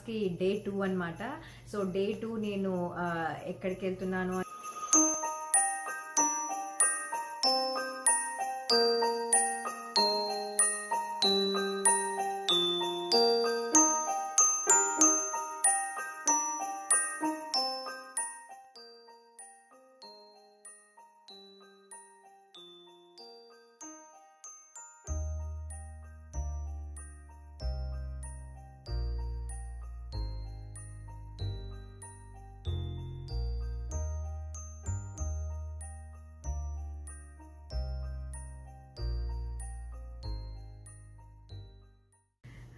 కి డే 2 అన్నమాట. So day 2 నేను ఎక్కడికి వెళ్తున్నాను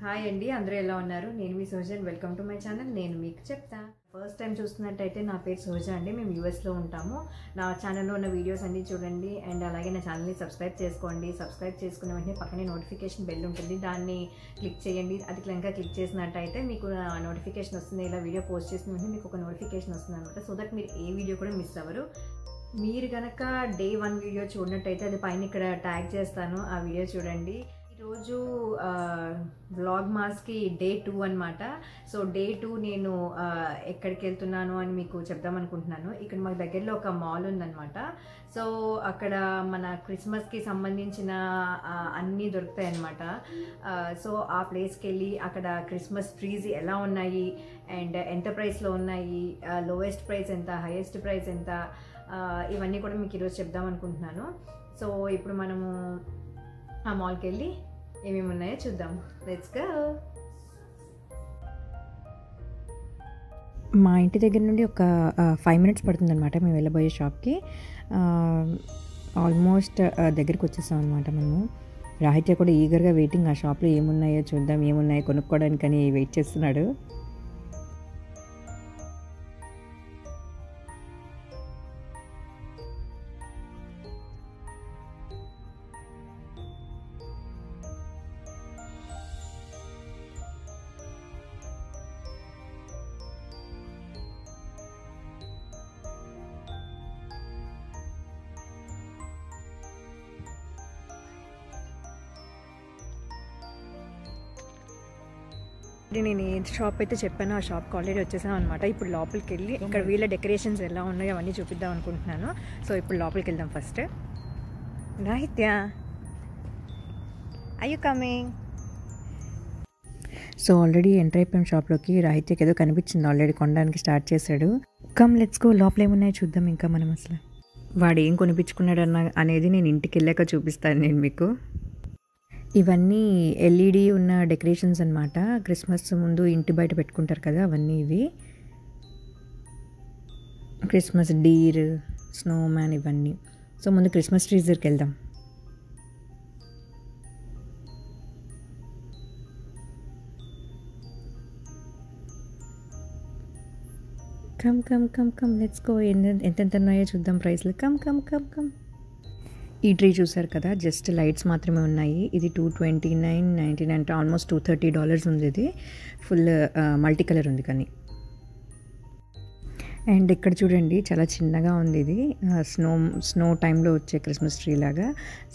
హాయ్ అండి, అందరూ ఎలా ఉన్నారు? నేను మీ సోజా, వెల్కమ్ టు మై ఛానల్. నేను మీకు చెప్తా. ఫస్ట్ టైం చూస్తున్నట్టయితే నా పేరు సోజా అండి. మేము యూఎస్లో ఉంటాము. నా ఛానల్లో ఉన్న వీడియోస్ అన్నీ చూడండి అండ్ అలాగే నా ఛానల్ని సబ్స్క్రైబ్ చేసుకోండి. సబ్స్క్రైబ్ చేసుకున్న వెంటనే పక్కనే నోటిఫికేషన్ బెల్ ఉంటుంది, దాన్ని క్లిక్ చేయండి. అది కనుక క్లిక్ చేసినట్టయితే మీకు నోటిఫికేషన్ వస్తుంది. ఇలా వీడియో పోస్ట్ చేసిన వెంటనే మీకు ఒక నోటిఫికేషన్ వస్తుంది అనమాట. సో దట్ మీరు ఏ వీడియో కూడా మిస్ అవ్వరు. మీరు కనుక డే 1 వీడియో చూడనట్టయితే అది పైన ఇక్కడ ట్యాగ్ చేస్తాను, ఆ వీడియో చూడండి. ఈరోజు వ్లాగ్ మాస్కి డే 2 అన్నమాట. సో డే 2 నేను ఎక్కడికి వెళ్తున్నాను అని మీకు చెప్దాం అనుకుంటున్నాను. ఇక్కడ మాకు దగ్గరలో ఒక మాల్ ఉందన్నమాట. సో అక్కడ మన క్రిస్మస్కి సంబంధించిన అన్నీ దొరుకుతాయి అన్నమాట. సో ఆ ప్లేస్కి వెళ్ళి అక్కడ క్రిస్మస్ ట్రీస్ ఎలా ఉన్నాయి అండ్ ఎంత ప్రైస్లో ఉన్నాయి, లోయెస్ట్ ప్రైస్ ఎంత, హైయెస్ట్ ప్రైస్ ఎంత, ఇవన్నీ కూడా మీకు ఈరోజు చెప్దాం అనుకుంటున్నాను. సో ఇప్పుడు మనము ఆ మాల్కి వెళ్ళి ఏమేమి ఉన్నాయో చూద్దాం. Let's go. మా ఇంటి దగ్గర నుండి ఒక 5 minutes పడుతుందన్నమాట మేము వెళ్ళబోయే షాప్కి. ఆల్మోస్ట్ దగ్గరికి వచ్చేసాం అనమాట మేము. రాహిత్య కూడా ఈగర్గా వెయిటింగ్, ఆ షాప్లో ఏమున్నాయో చూద్దాం, ఏమున్నాయో కొనుక్కోవడానికని వెయిట్ చేస్తున్నాడు. నేను ఏ షాప్ అయితే చెప్పానో ఆ షాప్కి ఆల్రెడీ వచ్చేసాను అనమాట. ఇప్పుడు లోపలికి వెళ్ళి ఇక్కడ వీళ్ళ డెకరేషన్స్ ఎలా ఉన్నాయో అవన్నీ చూపిద్దాం అనుకుంటున్నాను. సో ఇప్పుడు లోపలికి వెళ్దాం. First Rahitya, are you coming? So already enter అయిపోయాం షాప్లోకి. రాహిత్యకి ఏదో కనిపించింది, ఆల్రెడీ కొనడానికి స్టార్ట్ చేశాడు. కమ్ లెట్స్ గో, లోపల ఏమున్నాయో చూద్దాం. ఇంకా మనం అసలు వాడు ఏం కొనిపించుకున్నాడు అనేది నేను ఇంటికి వెళ్ళాక చూపిస్తాను నేను మీకు. ఇవన్నీ ఎల్ఈడి ఉన్న డెకరేషన్స్ అనమాట. క్రిస్మస్ ముందు ఇంటి బయట పెట్టుకుంటారు కదా, అవన్నీ ఇవి. క్రిస్మస్ డీర్, స్నో మ్యాన్, ఇవన్నీ. సో ముందు క్రిస్మస్ ట్రీస్ దగ్గరికి వెళ్దాం. Come come come come let's go. ఎంతెంత ఉన్నాయో చూద్దాం ప్రైస్లు. Come come come come. ఈ ట్రీ చూసారు కదా, జస్ట్ లైట్స్ మాత్రమే ఉన్నాయి. ఇది $229.99 అంటే ఆల్మోస్ట్ $230 ఉంది. ఇది ఫుల్ మల్టీ కలర్ ఉంది కానీ. అండ్ ఇక్కడ చూడండి, చాలా చిన్నగా ఉంది ఇది. స్నో టైంలో వచ్చే క్రిస్మస్ ట్రీ లాగా.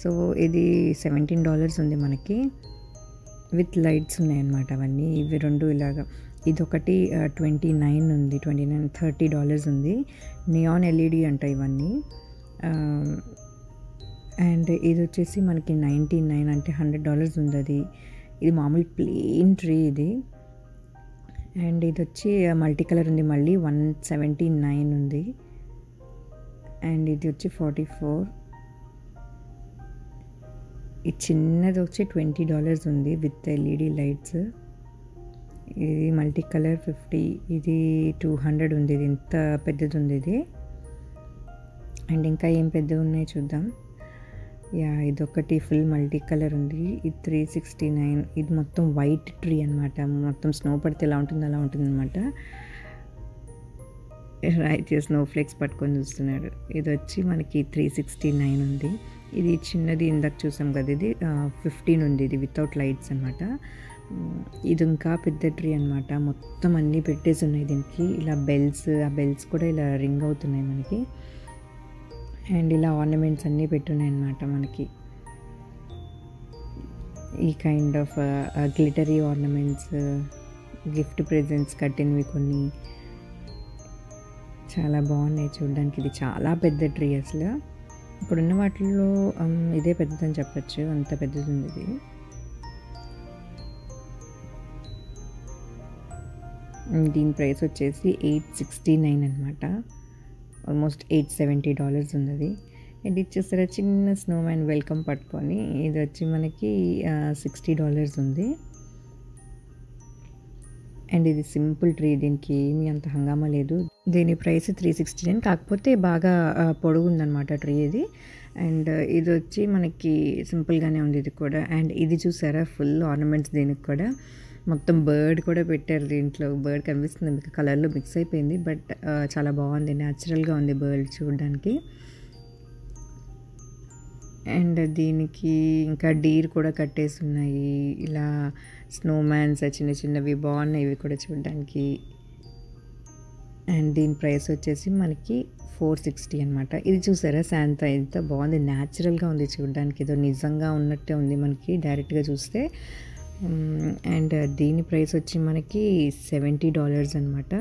సో ఇది $17 ఉంది మనకి, విత్ లైట్స్ ఉన్నాయన్నమాట అవన్నీ. ఇవి రెండు ఇలాగా. ఇదొకటి 29 ఉంది, $30 ఉంది. నియాన్ ఎల్ఈడి అంట ఇవన్నీ. అండ్ ఇది వచ్చేసి మనకి 99 అంటే $100 ఉంది అది. ఇది మామూలు ప్లెయిన్ ట్రీ ఇది. అండ్ ఇది వచ్చి మల్టీ కలర్ ఉంది మళ్ళీ, 179 ఉంది. అండ్ ఇది వచ్చి 44. ఈ చిన్నది వచ్చి $20 ఉంది విత్ ఎల్ఈడి లైట్స్. ఇది మల్టీ కలర్ 50. ఇది 200 ఉంది. ఇది ఇంత పెద్దది ఉంది ఇది. అండ్ ఇంకా ఏం పెద్దవి ఉన్నాయో చూద్దాం. ఇదొకటి ఫుల్ మల్టీ కలర్ ఉంది. ఇది 369. ఇది మొత్తం వైట్ ట్రీ అనమాట. మొత్తం స్నో పడితే ఎలా ఉంటుంది అలా ఉంటుంది అనమాట. అయితే స్నో ఫ్లేక్స్ పట్టుకొని చూస్తున్నాడు. ఇది వచ్చి మనకి 369 ఉంది. ఇది చిన్నది ఇందాక చూసాం కదా, ఇది 15 ఉంది. ఇది వితౌట్ లైట్స్ అనమాట. ఇది ఇంకా పెద్ద ట్రీ అనమాట. మొత్తం అన్నీ పెట్టేసి ఉన్నాయి దీనికి. ఇలా బెల్స్, ఆ బెల్స్ కూడా ఇలా రింగ్ అవుతున్నాయి మనకి. అండ్ ఇలా ఆర్నమెంట్స్ అన్నీ పెట్టున్నాయి అన్నమాట మనకి. ఈ kind of glittery ornaments gift presents కట్టినవి కొన్ని చాలా బాగున్నాయి చూడడానికి. ఇది చాలా పెద్ద ట్రీ అసలు. ఇప్పుడున్న వాటిల్లో ఇదే పెద్దదని చెప్పచ్చు, అంత పెద్దది ఉంది ఇది. దీని ప్రైస్ వచ్చేసి $869 అనమాట. ఆల్మోస్ట్ $870 ఉంది అది. అండ్ ఇది చూసారా చిన్న స్నోమ్యాన్ వెల్కమ్ పట్టుకొని, ఇది వచ్చి మనకి $60 ఉంది. అండ్ ఇది సింపుల్ ట్రీ, దీనికి ఏమీ అంత హంగామా లేదు. దీని ప్రైస్ $369, కాకపోతే బాగా పొడుగు ఉందన్నమాట ట్రీ ఇది. అండ్ ఇది వచ్చి మనకి సింపుల్గానే ఉంది ఇది కూడా. అండ్ ఇది చూసారా ఫుల్ ఆర్నమెంట్స్, దీనికి కూడా మొత్తం బర్డ్ కూడా పెట్టారు. దీంట్లో బర్డ్ కనిపిస్తుంది మీకు, కలర్లో మిక్స్ అయిపోయింది, బట్ చాలా బాగుంది, న్యాచురల్గా ఉంది బర్డ్ చూడడానికి. అండ్ దీనికి ఇంకా డీర్ కూడా కట్టేసి ఉన్నాయి. ఇలా స్నోమ్యాన్స్ చిన్న చిన్నవి బాగున్నాయి ఇవి కూడా చూడడానికి. అండ్ దీని ప్రైస్ వచ్చేసి మనకి $460 అనమాట. ఇది చూసారా శాంతా ఎంత బాగుంది, న్యాచురల్గా ఉంది చూడడానికి, ఏదో నిజంగా ఉన్నట్టే ఉంది మనకి డైరెక్ట్గా చూస్తే. అండ్ దీని ప్రైస్ వచ్చి మనకి $70 అనమాట.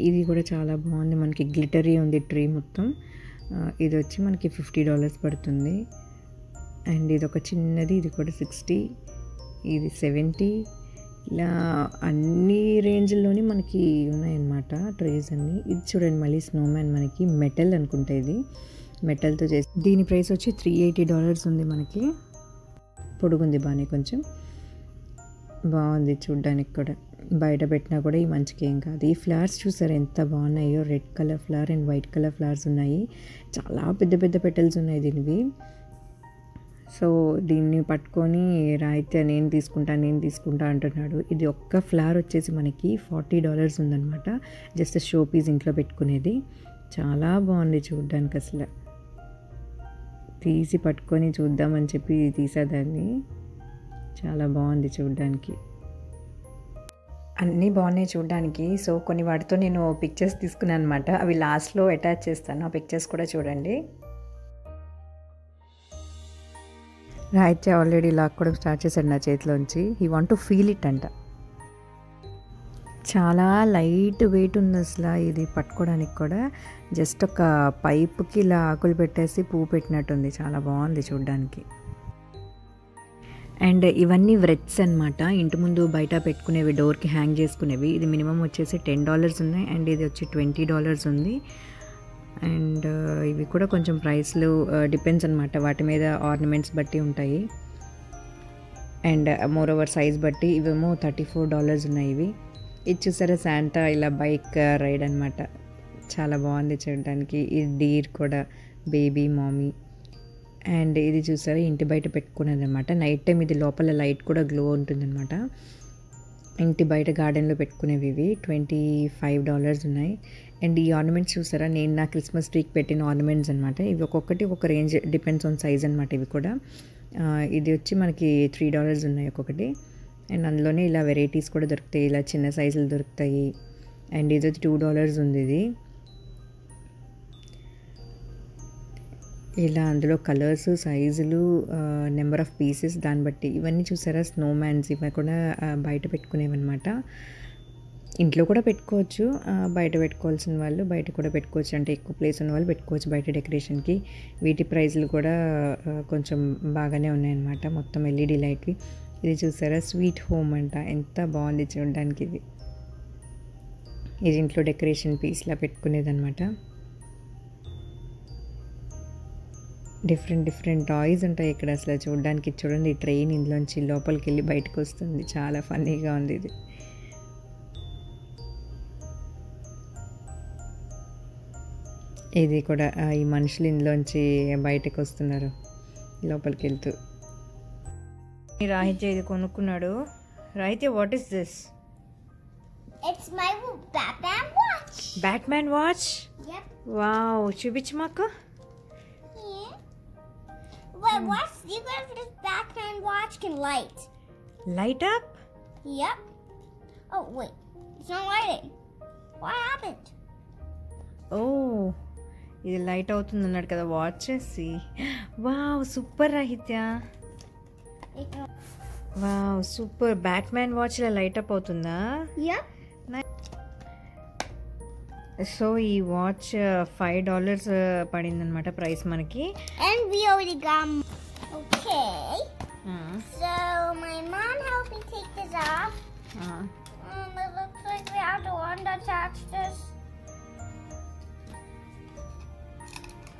ఇది కూడా చాలా బాగుంది, మనకి గ్లిటరీ ఉంది ట్రీ మొత్తం. ఇది వచ్చి మనకి $50 పడుతుంది. అండ్ ఇది ఒక చిన్నది, ఇది కూడా 60, ఇది 70. ఇలా అన్ని రేంజ్లోని మనకి ఉన్నాయన్నమాట ట్రీస్ అన్నీ. ఇది చూడండి మళ్ళీ స్నోమ్యాన్, మనకి మెటల్ అనుకుంటా, ఇది మెటల్తో చేసి. దీని ప్రైస్ వచ్చి $380 ఉంది మనకి. పొడుగుంది బాగానే, కొంచెం బాగుంది చూడ్డానికి కూడా. బయట పెట్టినా కూడా ఈ మంచికి ఏం కాదు. ఈ ఫ్లవర్స్ చూసారు ఎంత బాగున్నాయో, red colour flower and white colour flowers ఉన్నాయి. చాలా పెద్ద పెద్ద పెటల్స్ ఉన్నాయి దీనివి. సో దీన్ని పట్టుకొని రాయితే నేను తీసుకుంటా అంటున్నాడు. ఇది ఒక్క ఫ్లవర్ వచ్చేసి మనకి $40 ఉందన్నమాట. జస్ట్ షో పీస్ ఇంట్లో పెట్టుకునేది. చాలా బాగుంది చూడ్డానికి అసలు. తీసి పట్టుకొని చూద్దామని చెప్పి తీసేదాన్ని. చాలా బాగుంది చూడ్డానికి. అన్నీ బాగున్నాయి చూడడానికి. సో కొన్ని వాటితో నేను పిక్చర్స్ తీసుకున్నాను అనమాట. అవి లాస్ట్లో అటాచ్ చేస్తాను, ఆ పిక్చర్స్ కూడా చూడండి. రాయితే ఆల్రెడీ లాక్కోవడం స్టార్ట్ చేశాడు నా చేతిలోంచి. He want to feel it అంట. చాలా లైట్ వెయిట్ ఉంది అసలు ఇది పట్టుకోవడానికి కూడా. జస్ట్ ఒక పైప్కి ఇలా ఆకులు పెట్టేసి పువ్వు పెట్టినట్టుంది, చాలా బాగుంది చూడడానికి. అండ్ ఇవన్నీ వ్రెట్స్ అనమాట, ఇంటి ముందు బయట పెట్టుకునేవి, డోర్కి హ్యాంగ్ చేసుకునేవి. ఇది మినిమం వచ్చేసి $10 ఉన్నాయి, అండ్ ఇది వచ్చి $20 ఉంది. అండ్ ఇవి కూడా కొంచెం ప్రైస్లు డిపెండ్స్ అనమాట, వాటి మీద ఆర్నమెంట్స్ బట్టి ఉంటాయి. అండ్ మోర్ ఓవర్ సైజ్ బట్టి. ఇవేమో $34 ఉన్నాయి ఇవి. ఇది చూసారా శాంటా ఇలా బైక్ రైడ్ అనమాట, చాలా బాగుంది చూడడానికి. ఇది డీర్ కూడా, బేబీ మామీ. అండ్ ఇది చూసారా ఇంటి బయట పెట్టుకునేది అనమాట. నైట్ టైం ఇది లోపల లైట్ కూడా గ్లో ఉంటుందన్నమాట. ఇంటి బయట గార్డెన్లో పెట్టుకునేవి ఇవి. $25 ఉన్నాయి. అండ్ ఈ ఆర్నమెంట్స్ చూసారా, నేను నా క్రిస్మస్ ట్రీకి పెట్టిన ఆర్నమెంట్స్ అనమాట. ఇవి ఒక్కొక్కటి ఒక రేంజ్, డిపెండ్స్ ఆన్ సైజ్ అనమాట ఇవి కూడా. ఇది వచ్చి మనకి $3 ఉన్నాయి ఒక్కొక్కటి. అండ్ అందులోనే ఇలా వెరైటీస్ కూడా దొరుకుతాయి, ఇలా చిన్న సైజులు దొరుకుతాయి. అండ్ ఇది వచ్చి $2 ఉంది ఇది. ఇలా అందులో కలర్స్, సైజులు, నెంబర్ ఆఫ్ పీసెస్ దాన్ని బట్టి. ఇవన్నీ చూసారా స్నోమ్యాన్స్, ఇవి కూడా బయట పెట్టుకునేవన్నమాట. ఇంట్లో కూడా పెట్టుకోవచ్చు, బయట పెట్టుకోవాల్సిన వాళ్ళు బయట కూడా పెట్టుకోవచ్చు, అంటే ఎక్కువ ప్లేస్ ఉన్న వాళ్ళు పెట్టుకోవచ్చు బయట డెకరేషన్కి. వీటి ప్రైస్లు కూడా కొంచెం బాగానే ఉన్నాయన్నమాట, మొత్తం LED లైట్వి. ఇది చూసారా స్వీట్ హోమ్ అంట, ఎంత బాగుంది చూడడానికి. ఇది ఇంట్లో డెకరేషన్ పీస్లా పెట్టుకునేదన్నమాట. డిఫరెంట్ టాయ్స్ ఉంటాయి ఇక్కడ అసలు చూడడానికి. చూడండి ఈ ట్రైన్ ఇందులోంచి లోపలికి వెళ్ళి బయటకు వస్తుంది, చాలా ఫన్నీగా ఉంది ఇది. ఇది కూడా ఈ మనుషులు ఇందులోంచి బయటకు వస్తున్నారు లోపలికి వెళ్తూ. రాహిత్య ఇది కొనుక్కున్నాడు. Rahitya what is this? It's my Batman watch. Batman watch. Yep. Wow, చూపించు మాకు. Yeah. Wait, what's the secret of this Batman watch can light? Light up. Yep. Oh wait, it's not lighting. What happened? ఓ, ఇది light అవుతుంది అన్నాడు కదా watch. Wow super Rahitya. Wow super. Batman watch ఇలా light up అవుతుందా? Yep. So ఈ watch $5 పడిందనమాట price మనకి. And we already got. Okay. So my mom helped me take this off. It looks like we have to unattach this.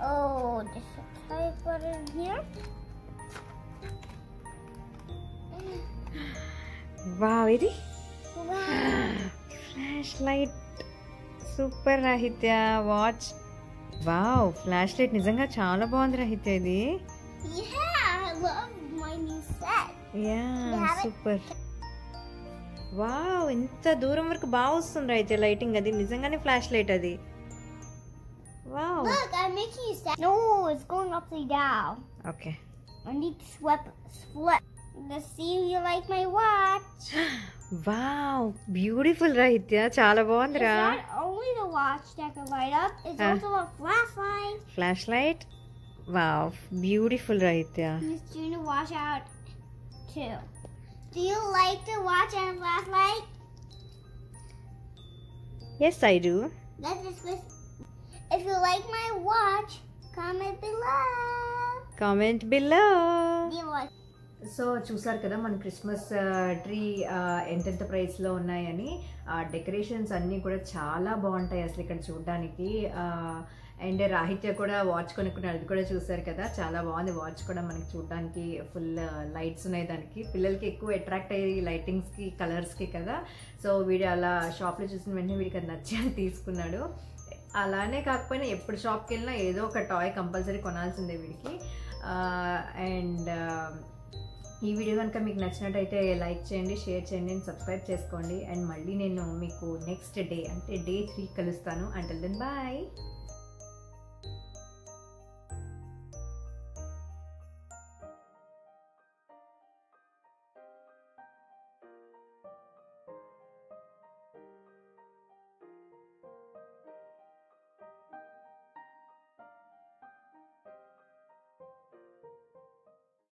Oh, this looks like what is here. Wow ఇది Wow. Flash light. Super Rahitya watch. Wow flash light నిజంగా చాలా బాగుంది రాహిత్య ఇది. Yeah, I love my new set. Yeah super. Wow ఇంత దూరం వరకు బాగా వస్తుంది అయితే లైటింగ్. అది నిజంగానే ఫ్లాష్ లైట్ అది. Wow. Look, I'm making you set. No, it's going upside down. Okay. I need to flip. Let's see if you like my watch. Wow beautiful Rahitya చాలా It's బాగుందిరా. not only the watch that can light up, it's also a flashlight. Flash light. Wow beautiful Rahitya. He's doing the watch out too. Do you like the watch and flashlight? Yes I do. Let's just listen. If you like my watch, comment below. Comment below. Do you like? So చూసారు కదా మన Christmas tree ఎంతెంత ప్రైస్లో ఉన్నాయని. Decorations అన్నీ కూడా చాలా బాగుంటాయి అసలు ఇక్కడ చూడడానికి. అండ్ రాహిత్య కూడా వాచ్ కొనుక్కున్నాడు, అది కూడా చూసారు కదా చాలా బాగుంది. వాచ్ కూడా మనకి చూడడానికి ఫుల్ లైట్స్ ఉన్నాయి దానికి. పిల్లలకి ఎక్కువ అట్రాక్ట్ అయ్యి లైటింగ్స్కి కలర్స్కి కదా. సో వీడు అలా షాప్లో చూసిన వెంటనే వీడికి అది నచ్చి అని తీసుకున్నాడు. అలానే కాకపోయినా ఎప్పుడు షాప్కి వెళ్ళినా ఏదో ఒక టాయ్ కంపల్సరీ కొనాల్సిందే వీడికి. అండ్ ఈ వీడియో కనుక మీకు నచ్చినట్టయితే లైక్ చేయండి, షేర్ చేయండి అండ్ సబ్స్క్రైబ్ చేసుకోండి. అండ్ మళ్ళీ నేను మీకు నెక్స్ట్ డే అంటే డే 3 కలుస్తాను. Until then bye.